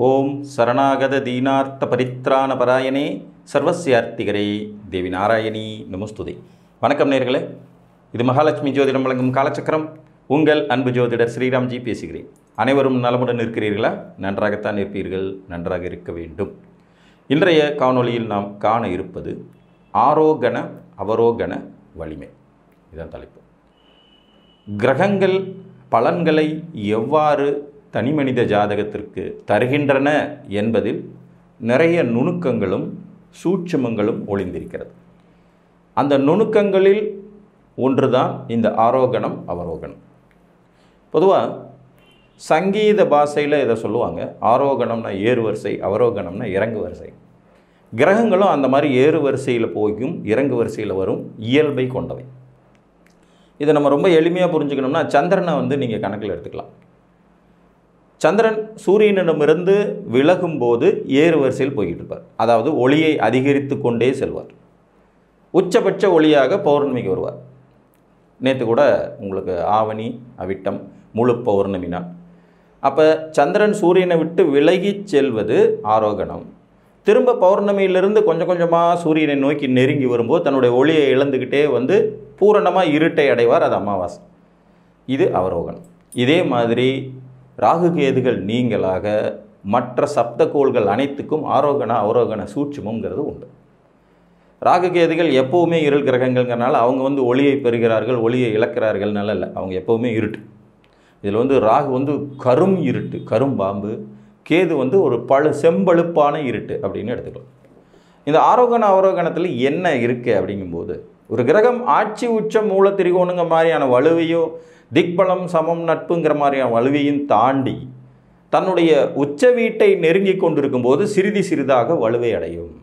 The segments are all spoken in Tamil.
ஓம் சரணாகத தீனார்த்த பரித்ராண பராயணே சர்வஸ்யார்த்திகரே தேவி நாராயணி நமஸ்துதே. வணக்கம் நேயர்களே, இது மகாலட்சுமி ஜோதிடம் வழங்கும் காலச்சக்கரம். உங்கள் அன்பு ஜோதிடர் ஸ்ரீராம்ஜி பேசுகிறேன். அனைவரும் நலமுடன் இருக்கிறீர்களா? நன்றாகத்தான் இருப்பீர்கள், நன்றாக இருக்க வேண்டும். இன்றைய காணொளியில் நாம் காண இருப்பது ஆரோகண அவரோகண வலிமை. இதுதான் தலைப்பு. கிரகங்கள் பலன்களை எவ்வாறு தனிமனித ஜாதகத்திற்கு தருகின்றன என்பதில் நிறைய நுணுக்கங்களும் சூட்சுமங்களும் ஒளிந்திருக்கிறது. அந்த நுணுக்கங்களில் ஒன்றுதான் இந்த ஆரோகணம் அவரோகணம். பொதுவாக சங்கீத பாஷையில் இதை சொல்லுவாங்க. ஆரோகணம்னா ஏறு வரிசை, அவரோகணம்னா இறங்கு வரிசை. கிரகங்களும் அந்த மாதிரி ஏறு வரிசையில் போயும் இறங்கு வரிசையில் வரும் இயல்பை கொண்டவை. இதை நம்ம ரொம்ப எளிமையாக புரிஞ்சுக்கணும்னா சந்திரனை நீங்கள் கணக்கில் எடுத்துக்கலாம். சந்திரன் சூரியனிடமிருந்து விலகும்போது ஏறு வரிசையில் போய்கிட்டு இருப்பார். அதாவது ஒளியை அதிகரித்து கொண்டே செல்வார். உச்சபட்ச ஒளியாக பௌர்ணமிக்கு வருவார். நேற்று கூட உங்களுக்கு ஆவணி அவிட்டம் முழு பௌர்ணமி நாள். அப்போ சந்திரன் சூரியனை விட்டு விலகி செல்வது ஆரோகணம். திரும்ப பௌர்ணமியிலிருந்து கொஞ்சம் கொஞ்சமாக சூரியனை நோக்கி நெருங்கி வரும்போது தன்னுடைய ஒளியை இழந்துக்கிட்டே பூரணமாக இருட்டை அடைவார். அது அமாவாசை. இது அவரோகணம். இதே மாதிரி ராகு கேதுகள் நீங்களாக மற்ற சப்தகோள்கள் அனைத்துக்கும் ஆரோகண அவரோகண சூட்சுமங்கிறது உண்டு. ராகு கேதுகள் எப்போவுமே இருள் கிரகங்கள்ங்கிறனால அவங்க ஒளியை பெறுகிறார்கள், ஒளியை இழக்கிறார்கள். நல்ல இல்லை, அவங்க எப்போவுமே இருட்டு. இதில் ராகு கரும் இருட்டு, கரும் பாம்பு. கேது ஒரு செம்பழுப்பான இருட்டு அப்படின்னு எடுத்துக்கலாம். இந்த ஆரோகண அவரோகணத்தில் என்ன இருக்குது அப்படிங்கும்போது, ஒரு கிரகம் ஆட்சி உச்சம் மூல திரிகோணுங்க மாதிரியான வலுவையோ திக்பலம் சமம் நட்புங்கிற மாதிரியான வலுவையும் தாண்டி தன்னுடைய உச்ச வீட்டை நெருங்கி கொண்டிருக்கும் போது சிறிது சிறிதாக வலுவை அடையும்.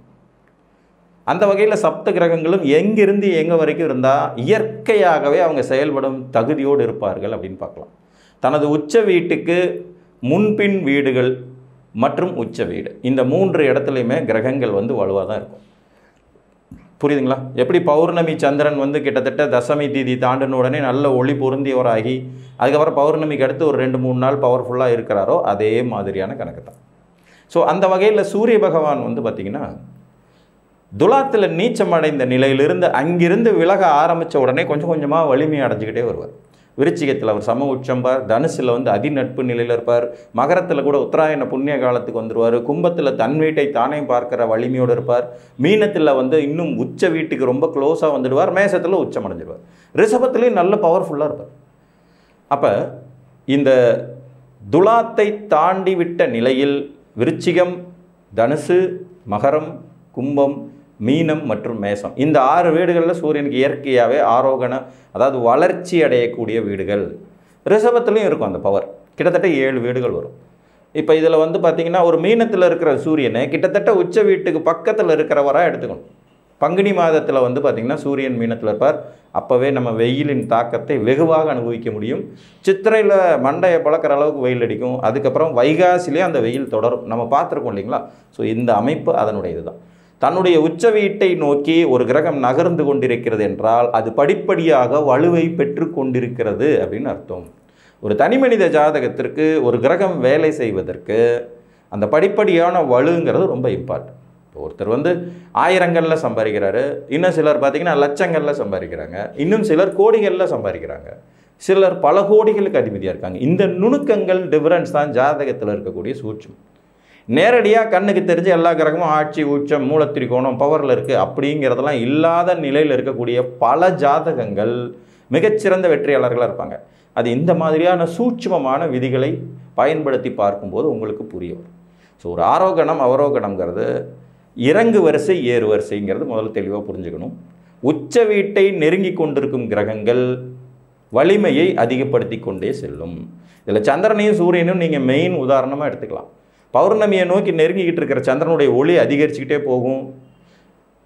அந்த வகையில் சப்த கிரகங்களும் எங்கிருந்து எங்கே வரைக்கும் இருந்தால் இயற்கையாகவே அவங்க செயல்படும் தகுதியோடு இருப்பார்கள் அப்படின்னு பார்க்கலாம். தனது உச்ச வீட்டுக்கு முன்பின் வீடுகள் மற்றும் உச்ச வீடு, இந்த 3 இடத்துலையுமே கிரகங்கள் வலுவாக தான் இருக்கும். புரியுதுங்களா? எப்படி பௌர்ணமி சந்திரன் கிட்டத்தட்ட தசமி தீதி தாண்டின உடனே நல்ல ஒளி பொருந்தியவராகி அதுக்கப்புறம் பௌர்ணமிக்கு அடுத்து ஒரு 2-3 நாள் பவர்ஃபுல்லாக இருக்கிறாரோ அதே மாதிரியான கணக்கு தான். ஸோ அந்த வகையில் சூரிய பகவான் பார்த்திங்கன்னா துலாத்தில் நீச்சம் அடைந்த நிலையிலிருந்து அங்கிருந்து விலக ஆரம்பித்த உடனே கொஞ்சம் கொஞ்சமாக வலிமையை அடைஞ்சிக்கிட்டே வருவார். விருச்சிகத்தில் அவர் சம உச்சம்பார், தனுசில் அதிநட்பு நிலையில் இருப்பார், மகரத்தில் கூட உத்தராயண புண்ணிய காலத்துக்கு வந்துடுவார், கும்பத்தில் தன் வீட்டை தானே பார்க்குற வலிமையோடு இருப்பார், மீனத்தில் இன்னும் உச்ச வீட்டுக்கு ரொம்ப க்ளோஸாக வந்துடுவார், மேசத்தில் உச்சம் அடைஞ்சிடுவார், ரிஷபத்துலேயும் நல்ல பவர்ஃபுல்லாக இருப்பார். அப்போ இந்த துலாத்தை தாண்டி விட்ட நிலையில் விருச்சிகம், தனுசு, மகரம், கும்பம், மீனம் மற்றும் மேசம், இந்த 6 வீடுகளில் சூரியனுக்கு இயற்கையாகவே ஆரோகண அதாவது வளர்ச்சி அடையக்கூடிய வீடுகள். ரிஷபத்துலேயும் இருக்கும் அந்த பவர். கிட்டத்தட்ட 7 வீடுகள் வரும். இப்போ இதில் பார்த்திங்கன்னா ஒரு மீனத்தில் இருக்கிற சூரியனை கிட்டத்தட்ட உச்ச வீட்டுக்கு பக்கத்தில் இருக்கிறவராக எடுத்துக்கணும். பங்குனி மாதத்தில் பார்த்திங்கன்னா சூரியன் மீனத்தில் இருப்பார். அப்போவே நம்ம வெயிலின் தாக்கத்தை வெகுவாக அனுபவிக்க முடியும். சித்திரையில் மண்டையை பழக்கிற அளவுக்கு வெயில் அடிக்கும். அதுக்கப்புறம் வைகாசிலே அந்த வெயில் தொடரும். நம்ம பார்த்துருக்கோம் இல்லைங்களா? ஸோ இந்த அமைப்பு அதனுடைய இதுதான். தன்னுடைய உச்ச வீட்டை நோக்கி ஒரு கிரகம் நகர்ந்து கொண்டிருக்கிறது என்றால் அது படிப்படியாக வலுவை பெற்று கொண்டிருக்கிறது அப்படின்னு அர்த்தம். ஒரு தனிமனித ஜாதகத்திற்கு ஒரு கிரகம் வேலை செய்வதற்கு அந்த படிப்படியான வலுங்கிறது ரொம்ப இம்பார்ட்டன்ட். இப்போ ஒருத்தர் ஆயிரங்களில் சம்பாதிக்கிறாரு, இன்னும் சிலர் பார்த்திங்கன்னா லட்சங்களில் சம்பாதிக்கிறாங்க, இன்னும் சிலர் கோடிகளில் சம்பாதிக்கிறாங்க, சிலர் பல கோடிகளுக்கு அதிபதியாக இருக்காங்க. இந்த நுணுக்கங்கள் டிஃபரன்ஸ் தான் ஜாதகத்தில் இருக்கக்கூடிய சூட்சம். நேரடியாக கண்ணுக்கு தெரிஞ்சு எல்லா கிரகமும் ஆட்சி உச்சம் மூலத்திரிகோணம் பவரில் இருக்குது அப்படிங்கிறதெல்லாம் இல்லாத நிலையில் இருக்கக்கூடிய பல ஜாதகங்கள் மிகச்சிறந்த வெற்றியாளர்களாக இருப்பாங்க. அது இந்த மாதிரியான சூட்சமமான விதிகளை பயன்படுத்தி பார்க்கும்போது உங்களுக்கு புரிய வரும். ஸோ ஒரு ஆரோகணம் அவரோகணம்ங்கிறது இறங்கு வரிசை ஏறு வரிசைங்கிறது முதல்ல தெளிவாக புரிஞ்சுக்கணும். உச்ச வீட்டை நெருங்கி கொண்டிருக்கும் கிரகங்கள் வலிமையை அதிகப்படுத்தி கொண்டே செல்லும். இதில் சந்திரனையும் சூரியனும் நீங்கள் மெயின் உதாரணமாக எடுத்துக்கலாம். பௌர்ணமியை நோக்கி நெருங்கிக்கிட்டு இருக்கிற சந்திரனுடைய ஒளி அதிகரிச்சுக்கிட்டே போகும்.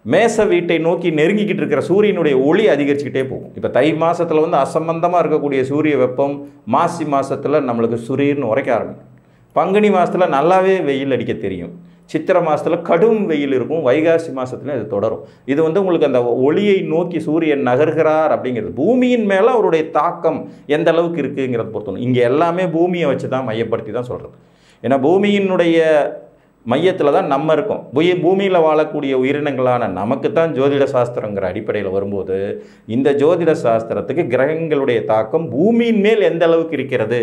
மேச வீட்டை நோக்கி நெருங்கிக்கிட்டு இருக்கிற சூரியனுடைய ஒளி அதிகரிச்சுக்கிட்டே போகும். இப்போ தை மாதத்தில் அசம்பந்தமாக இருக்கக்கூடிய சூரிய வெப்பம் மாசி மாதத்தில் நம்மளுக்கு சுரீர்னு உரைக்க ஆரம்பிக்கும். பங்குனி மாதத்தில் நல்லாவே வெயில் அடிக்க தெரியும். சித்திரை மாதத்தில் கடும் வெயில் இருக்கும். வைகாசி மாதத்தில் இது தொடரும். இது உங்களுக்கு அந்த ஒளியை நோக்கி சூரியன் நகர்கிறார் அப்படிங்கிறது பூமியின் மேலே அவருடைய தாக்கம் எந்த அளவுக்கு இருக்குங்கிறத பொறுத்தணும். இங்கே எல்லாமே பூமியை வச்சு தான் மையப்படுத்தி தான் சொல்கிறது. ஏன்னா பூமியினுடைய மையத்தில் தான் நம்ம இருக்கோம். பூமியில் வாழக்கூடிய உயிரினங்களான நமக்கு தான் ஜோதிட சாஸ்திரங்கிற அடிப்படையில் வரும்போது இந்த ஜோதிட சாஸ்திரத்துக்கு கிரகங்களுடைய தாக்கம் பூமியின் மேல் எந்த அளவுக்கு இருக்கிறது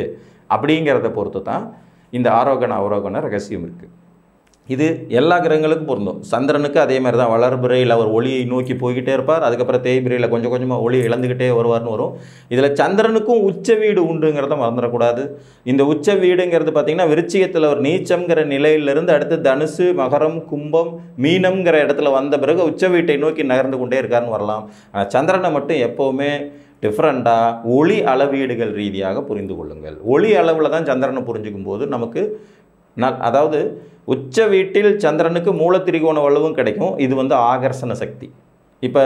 அப்படிங்கிறத பொறுத்து தான் இந்த ஆரோகண அவரோகண ரகசியம் இருக்குது. இது எல்லா கிரகங்களுக்கும் பொருந்தும். சந்திரனுக்கு அதே மாதிரி தான். வளர்பிறையில் அவர் ஒளியை நோக்கி போய்கிட்டே இருப்பார், அதுக்கப்புறம் தேய்பிரையில் கொஞ்சம் கொஞ்சமாக ஒளி இழந்துக்கிட்டே வருவார்னு வரும். இதில் சந்திரனுக்கும் உச்ச வீடு உண்டுங்கிறத மறந்துடக்கூடாது. இந்த உச்ச வீடுங்கிறது பார்த்திங்கன்னா விருச்சிகத்தில் ஒரு நீச்சம்ங்கிற நிலையிலிருந்து அடுத்து தனுசு, மகரம், கும்பம், மீனம்ங்கிற இடத்துல வந்த பிறகு உச்ச வீட்டை நோக்கி நகர்ந்து கொண்டே இருக்காருன்னு வரலாம். ஆனால் சந்திரனை மட்டும் எப்போவுமே டிஃப்ரெண்ட்டாக ஒளி அளவீடுகள் ரீதியாக புரிந்து கொள்ளுங்கள். ஒளி அளவில் தான் சந்திரனை புரிஞ்சுக்கும் போது நமக்கு அதாவது உச்ச வீட்டில் சந்திரனுக்கு மூலத்திரிகோண வலுவும் கிடைக்கும். இது ஆகர்ஷண சக்தி. இப்போ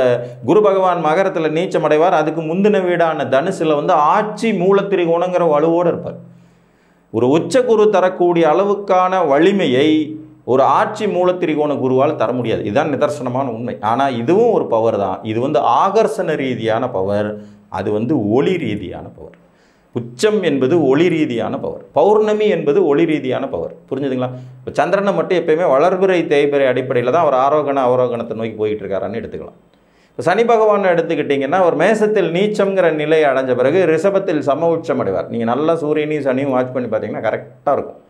குரு பகவான் மகரத்தில் நீச்சம் அடைவார், அதுக்கு முந்தின வீடான தனுசில் ஆட்சி மூலத்திரிகோணங்கிற வலுவோடு இருப்பார். ஒரு உச்ச குரு தரக்கூடிய அளவுக்கான வலிமையை ஒரு ஆட்சி மூலத்திரிகோண குருவால் தர முடியாது. இதுதான் நிதர்சனமான உண்மை. ஆனால் இதுவும் ஒரு பவர் தான். இது ஆகர்ஷண ரீதியான பவர், அது ஒளி ரீதியான பவர். உச்சம் என்பது ஒளி ரீதியான பவர், பௌர்ணமி என்பது ஒளி ரீதியான பவர். புரிஞ்சுதுங்களா? இப்போ சந்திரனை மட்டும் எப்பயுமே வளர்பிறை தேய்பிறை அடிப்படையில் தான் அவர் ஆரோகண அவரோகணத்தை நோக்கி போயிட்டு இருக்காரான்னு எடுத்துக்கலாம். இப்போ சனி பகவான் எடுத்துக்கிட்டிங்கன்னா அவர் மேசத்தில் நீச்சம்ங்கிற நிலையை அடைஞ்ச பிறகு ரிஷபத்தில் சம உச்சம் அடைவார். நீங்கள் நல்லா சூரியனையும் சனியும் வாட்ச் பண்ணி பார்த்தீங்கன்னா கரெக்டாக இருக்கும்.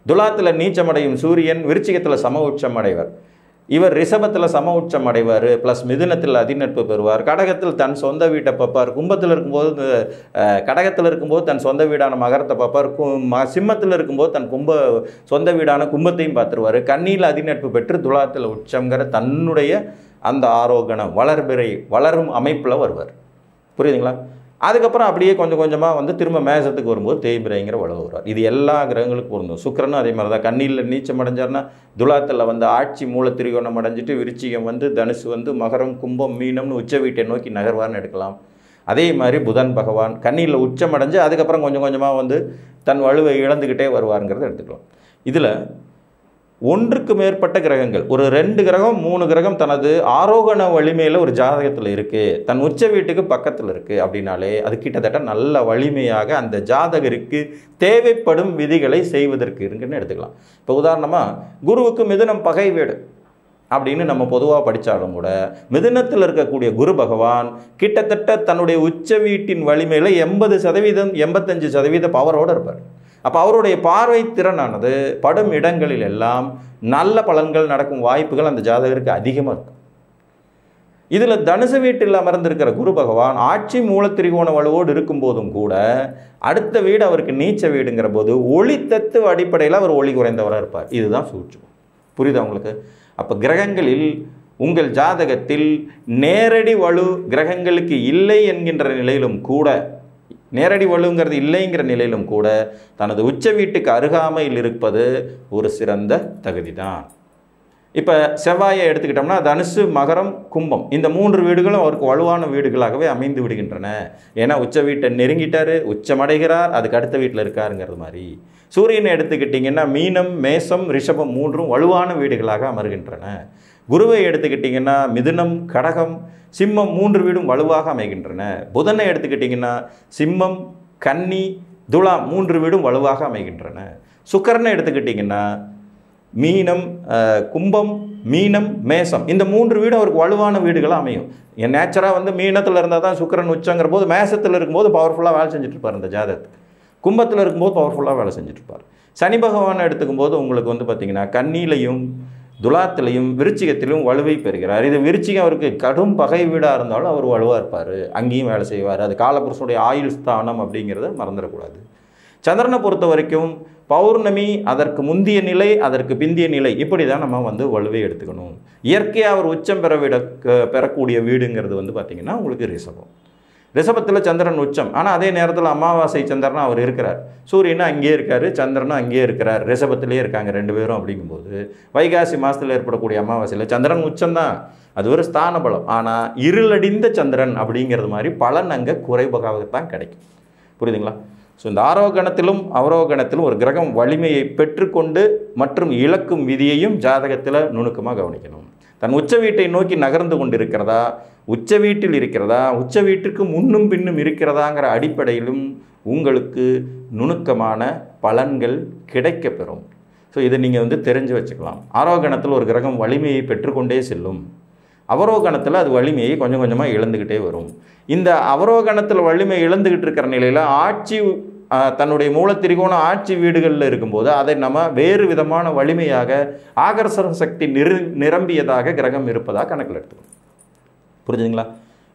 துலாத்தில் நீச்சமடையும் சூரியன் விருச்சிகத்தில் சம உச்சம் அடைவார். இவர் ரிஷபத்தில் சம உச்சம் அடைவார், ப்ளஸ் மிதுனத்தில் அதிநட்பு பெறுவார். கடகத்தில் தன் சொந்த வீட்டை பார்ப்பார். கும்பத்தில் இருக்கும்போது கடகத்தில் இருக்கும்போது தன் சொந்த வீடான மகரத்தை பார்ப்பார். சிம்மத்தில் இருக்கும்போது தன் சொந்த வீடான கும்பத்தையும் பார்த்துருவார். கன்னியில் அதிநட்பு பெற்று துலாத்தில் உச்சங்கிற தன்னுடைய அந்த ஆரோகணம் வளர்பிறை வளரும் அமைப்பில் வருவார். புரியுதுங்களா? அதுக்கப்புறம் அப்படியே கொஞ்சம் கொஞ்சமாக திரும்ப மேசத்துக்கு வரும்போது தேய்பிரைங்கிற வளவு வருவார். இது எல்லா கிரகங்களுக்கும் பொருந்தும். சுக்கிரனும் அதே மாதிரி தான். கண்ணியில் நீச்சம் அடைஞ்சார்னா துலாத்தில் ஆட்சி மூலத்திரிகோணம் அடைஞ்சிட்டு விருச்சிகம் தனுசு மகரம், கும்பம், மீனம்னு உச்ச வீட்டை நோக்கி நகர்வார்னு எடுக்கலாம். அதே மாதிரி புதன் பகவான் கண்ணியில் உச்சம் அடைஞ்சு அதுக்கப்புறம் கொஞ்சம் கொஞ்சமாக தன் வலுவை இழந்துக்கிட்டே வருவாருங்கிறத எடுத்துக்கலாம். இதில் ஒன்றுக்கு மேற்பட்ட கிரகங்கள், ஒரு 2 கிரகம் 3 கிரகம் தனது ஆரோகண வலிமையில் ஒரு ஜாதகத்தில் இருக்குது, தன் உச்ச வீட்டுக்கு பக்கத்தில் இருக்குது அப்படின்னாலே அது கிட்டத்தட்ட நல்ல வலிமையாக அந்த ஜாதகருக்கு தேவைப்படும் விதிகளை செய்வதற்கு இருக்குன்னு எடுத்துக்கலாம். இப்போ உதாரணமாக குருவுக்கு மிதுனம் பகை வீடு அப்படின்னு நம்ம பொதுவாக படித்தாலும் கூட மிதுனத்தில் இருக்கக்கூடிய குரு பகவான் கிட்டத்தட்ட தன்னுடைய உச்ச வீட்டின் வலிமையில் 80% 85% பவரோடு இருப்பார். அப்போ அவருடைய பார்வை திறனானது படும் இடங்களில் எல்லாம் நல்ல பலன்கள் நடக்கும் வாய்ப்புகள் அந்த ஜாதகருக்கு அதிகமாக இருக்கும். இதில் தனுசு வீட்டில் அமர்ந்திருக்கிற குரு பகவான் ஆட்சி மூலத்திரிகோண வலுவோடு இருக்கும்போதும் கூட அடுத்த வீடு அவருக்கு நீச்ச வீடுங்கிற போது ஒளி தத்துவ அடிப்படையில் அவர் ஒளி குறைந்தவராக இருப்பார். இதுதான் சூட்சுமம். புரியுதா உங்களுக்கு? அப்போ கிரகங்களில் உங்கள் ஜாதகத்தில் நேரடி வலு கிரகங்களுக்கு இல்லை என்கின்ற நிலையிலும் கூட, நேரடி வலுங்கிறது இல்லைங்கிற நிலையிலும் கூட தனது உச்ச வீட்டுக்கு அருகாமையில் இருப்பது ஒரு சிறந்த தகுதி தான். இப்போ செவ்வாயை எடுத்துக்கிட்டோம்னா தனுசு, மகரம், கும்பம் இந்த 3 வீடுகளும் அவருக்கு வலுவான வீடுகளாகவே அமைந்து விடுகின்றன. ஏன்னா உச்ச வீட்டை நெருங்கிட்டார், உச்சமடைகிறார், அதுக்கு அடுத்த வீட்டில் இருக்காருங்கிறது மாதிரி. சூரியனை எடுத்துக்கிட்டிங்கன்னா மீனம், மேசம், ரிஷபம் 3ம் வலுவான வீடுகளாக அமர்கின்றன. குருவை எடுத்துக்கிட்டிங்கன்னா மிதுனம், கடகம், சிம்மம் 3 வீடும் வலுவாக அமைகின்றன. புதனை எடுத்துக்கிட்டிங்கன்னா சிம்மம், கன்னி, துலாம் 3 வீடும் வலுவாக அமைகின்றன. சுக்கிரனை எடுத்துக்கிட்டிங்கன்னா மீனம், கும்பம், மீனம், மேசம் இந்த 3 வீடும் அவருக்கு வலுவான வீடுகளாக அமையும். என் நேச்சராக மீனத்தில் இருந்தால் தான் சுக்கிரன் உச்சங்கிற போது மேசத்தில் இருக்கும்போது பவர்ஃபுல்லாக வேலை செஞ்சுட்ருப்பார் இந்த ஜாதகத்துக்கு. கும்பத்தில் இருக்கும்போது பவர்ஃபுல்லாக வேலை செஞ்சுட்ருப்பார். சனி பகவானை எடுத்துக்கும்போது உங்களுக்கு பார்த்திங்கன்னா கன்னியிலையும் துலாத்திலையும் விருச்சிகத்திலும் வலுவை பெறுகிறார். இது விருச்சிகம் அவருக்கு கடும் பகை வீடாக இருந்தாலும் அவர் வலுவாக இருப்பார், அங்கேயும் வேலை செய்வார். அது காலபுருஷனுடைய ஆயுள் ஸ்தானம் அப்படிங்கிறத மறந்துடக்கூடாது. சந்திரனை பொறுத்த வரைக்கும் பௌர்ணமி, அதற்கு முந்திய நிலை, அதற்கு பிந்திய நிலை, இப்படி தான் நம்ம வலுவை எடுத்துக்கணும். இயற்கையாக அவர் உச்சம் பெறக்கூடிய வீடுங்கிறது பார்த்திங்கன்னா உங்களுக்கு ரிஷபம். ரிஷபத்தில் சந்திரன் உச்சம், ஆனால் அதே நேரத்தில் அமாவாசை சந்திரனும் அவர் இருக்கிறார். சூரியனும் அங்கேயே இருக்கார், சந்திரனும் அங்கேயே இருக்கிறார், ரிஷபத்திலே இருக்காங்க 2 பேரும். அப்படிங்கும்போது வைகாசி மாதத்தில் ஏற்படக்கூடிய அமாவாசையில் சந்திரன் உச்சம்தான், அது ஒரு ஸ்தான பலம். ஆனால் இருளடிந்த சந்திரன் அப்படிங்கிறது மாதிரி பலன் அங்கே குறைவாகத்தான் கிடைக்கும். புரியுதுங்களா? ஸோ இந்த ஆரோகணத்திலும் அவரோகணத்திலும் ஒரு கிரகம் வலிமையை பெற்றுக்கொண்டு மற்றும் இழக்கும் விதியையும் ஜாதகத்தில் நுணுக்கமாக கவனிக்கணும். தன் உச்ச வீட்டை நோக்கி நகர்ந்து கொண்டு இருக்கிறதா, உச்ச வீட்டில் இருக்கிறதா, உச்ச வீட்டுக்கு முன்னும் பின்னும் இருக்கிறதாங்கிற அடிப்படையிலும் உங்களுக்கு நுணுக்கமான பலன்கள் கிடைக்கப்பெறும். ஸோ இதை நீங்கள் வந்து தெரிஞ்சு வச்சுக்கலாம். ஆரோகணத்தில் ஒரு கிரகம் வலிமையை பெற்றுக்கொண்டே செல்லும், அவரோகணத்தில் அது வலிமையை கொஞ்சம் கொஞ்சமாக இழந்துக்கிட்டே வரும். இந்த அவரோகணத்தில் வலிமை இழந்துக்கிட்டு இருக்கிற நிலையில் ஆட்சி தன்னுடைய மூலத்திரிகோண ஆட்சி வீடுகளில் இருக்கும்போது அதை நம்ம வேறு விதமான வலிமையாக ஆகர்ஷண சக்தி நிரம்பியதாக கிரகம் இருப்பதாக கணக்கில் எடுத்துக்கணும். புரிஞ்சுங்களா?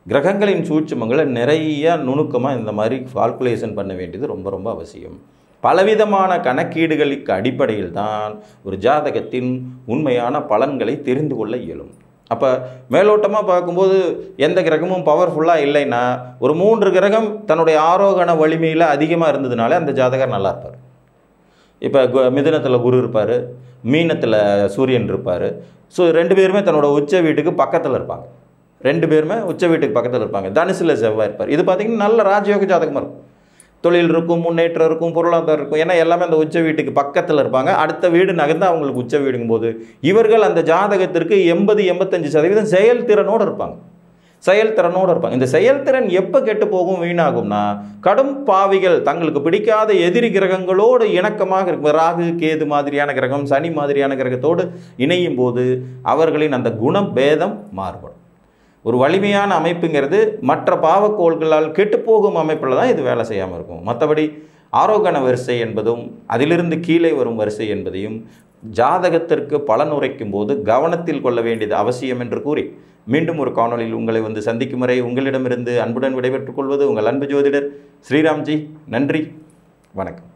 கிரகங்களின் சூட்சுமங்களை நிறைய நுணுக்கமாக இந்த மாதிரி கால்குலேஷன் பண்ண வேண்டியது ரொம்ப ரொம்ப அவசியம். பலவிதமான கணக்கீடுகளுக்கு அடிப்படையில் தான் ஒரு ஜாதகத்தின் உண்மையான பலன்களை தெரிந்து கொள்ள இயலும். அப்போ மேலோட்டமாக பார்க்கும்போது எந்த கிரகமும் பவர்ஃபுல்லாக இல்லைன்னா ஒரு 3 கிரகம் தன்னுடைய ஆரோகண வலிமையில் அதிகமாக இருந்ததுனால அந்த ஜாதகர் நல்லா இருப்பார். இப்போ மிதுனத்தில் குரு இருப்பார், மீனத்தில் சூரியன் இருப்பார். ஸோ 2 பேருமே தன்னோட உச்ச வீட்டுக்கு பக்கத்தில் இருப்பாங்க. 2 பேருமே உச்ச வீட்டுக்கு பக்கத்தில் இருப்பாங்க. தனுசில் செவ்வாய் இருப்பார். இது பார்த்திங்கன்னா நல்ல ராஜயோக ஜாதகமாக இருக்கும். தொழில் இருக்கும், முன்னேற்றம் இருக்கும், பொருளாதாரம் இருக்கும். ஏன்னா எல்லாமே அந்த உச்ச வீட்டுக்கு பக்கத்தில் இருப்பாங்க. அடுத்த வீடு நகர்ந்து அவங்களுக்கு உச்ச வீடுங்கும் போது இவர்கள் அந்த ஜாதகத்திற்கு 80-85% செயல்திறனோடு இருப்பாங்க. இந்த செயல்திறன் எப்போ கெட்டு போகும், வீணாகும்னா கடும் பாவிகள் தங்களுக்கு பிடிக்காத எதிரி கிரகங்களோடு இணக்கமாக இருக்கும். ராகு கேது மாதிரியான கிரகம், சனி மாதிரியான கிரகத்தோடு இணையும் போது அவர்களின் அந்த குணபேதம் மாறுபடும். ஒரு வலிமையான அமைப்புங்கிறது மற்ற பாவக்கோள்களால் கெட்டுப்போகும் அமைப்பில் தான் இது வேலை செய்யாமல் இருக்கும். மற்றபடி ஆரோகண வரிசை என்பதும் அதிலிருந்து கீழே வரும் வரிசை என்பதையும் ஜாதகத்திற்கு பலனுரைக்கும் போது கவனத்தில் கொள்ள வேண்டியது அவசியம் என்று கூறி மீண்டும் ஒரு காணொளியில் உங்களை வந்து சந்திக்கும் வரை உங்களிடமிருந்து அன்புடன் விடைபெற்றுக் கொள்வது உங்கள் அன்பு ஜோதிடர் ஸ்ரீராம்ஜி. நன்றி, வணக்கம்.